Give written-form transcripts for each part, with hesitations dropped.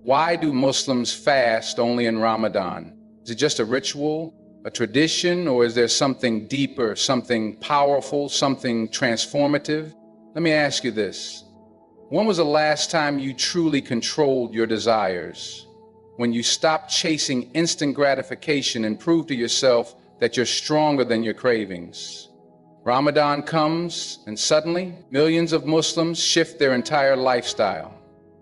Why do Muslims fast only in Ramadan? Is it just a ritual, a tradition, or is there something deeper, something powerful, something transformative? Let me ask you this. When was the last time you truly controlled your desires? When you stopped chasing instant gratification and proved to yourself that you're stronger than your cravings? Ramadan comes, and suddenly, millions of Muslims shift their entire lifestyle.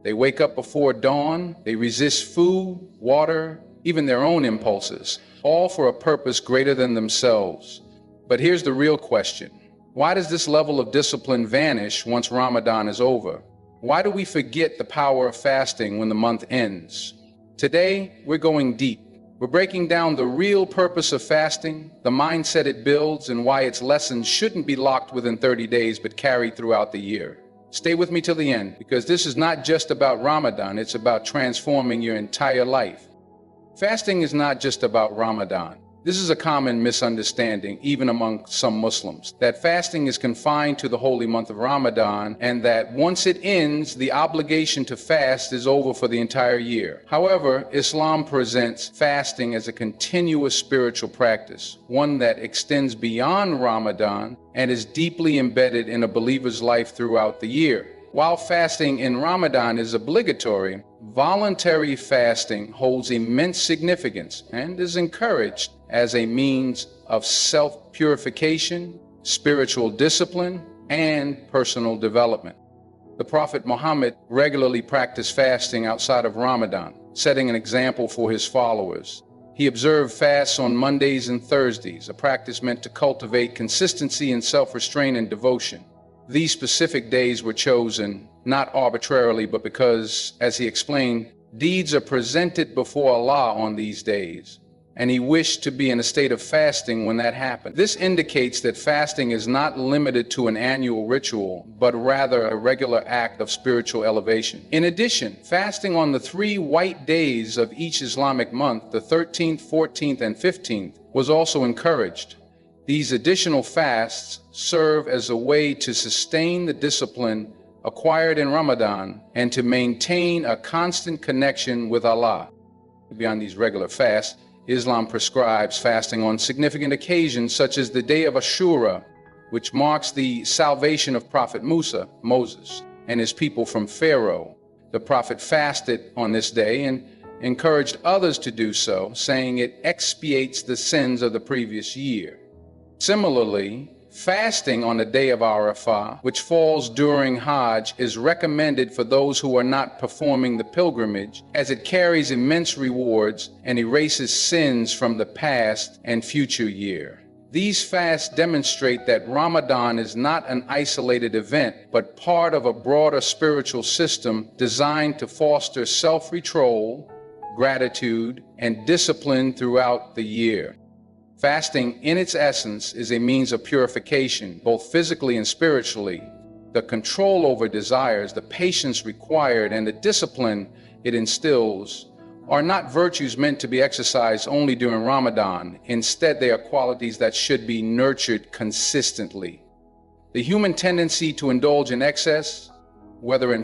They wake up before dawn, they resist food, water, even their own impulses, all for a purpose greater than themselves. But here's the real question. Why does this level of discipline vanish once Ramadan is over? Why do we forget the power of fasting when the month ends? Today, we're going deep. We're breaking down the real purpose of fasting, the mindset it builds, and why its lessons shouldn't be locked within 30 days but carried throughout the year. Stay with me till the end, because this is not just about Ramadan, it's about transforming your entire life. Fasting is not just about Ramadan. This is a common misunderstanding, even among some Muslims, that fasting is confined to the holy month of Ramadan, and that once it ends, the obligation to fast is over for the entire year. However, Islam presents fasting as a continuous spiritual practice, one that extends beyond Ramadan and is deeply embedded in a believer's life throughout the year. While fasting in Ramadan is obligatory, voluntary fasting holds immense significance and is encouraged as a means of self-purification, spiritual discipline, and personal development. The Prophet Muhammad regularly practiced fasting outside of Ramadan, setting an example for his followers. He observed fasts on Mondays and Thursdays, a practice meant to cultivate consistency in self-restraint and devotion. These specific days were chosen not arbitrarily, but because, as he explained, deeds are presented before Allah on these days, and he wished to be in a state of fasting when that happened. This indicates that fasting is not limited to an annual ritual, but rather a regular act of spiritual elevation. In addition, fasting on the 3 white days of each Islamic month, the 13th, 14th, and 15th, was also encouraged. These additional fasts serve as a way to sustain the discipline acquired in Ramadan and to maintain a constant connection with Allah. Beyond these regular fasts, Islam prescribes fasting on significant occasions such as the day of Ashura, which marks the salvation of Prophet Moses, and his people from Pharaoh. The Prophet fasted on this day and encouraged others to do so, saying it expiates the sins of the previous year. Similarly, fasting on the day of Arafah, which falls during Hajj, is recommended for those who are not performing the pilgrimage, as it carries immense rewards and erases sins from the past and future year. These fasts demonstrate that Ramadan is not an isolated event, but part of a broader spiritual system designed to foster self-control, gratitude, and discipline throughout the year. Fasting, in its essence, is a means of purification, both physically and spiritually. The control over desires, the patience required, and the discipline it instills are not virtues meant to be exercised only during Ramadan. Instead, they are qualities that should be nurtured consistently. The human tendency to indulge in excess, whether in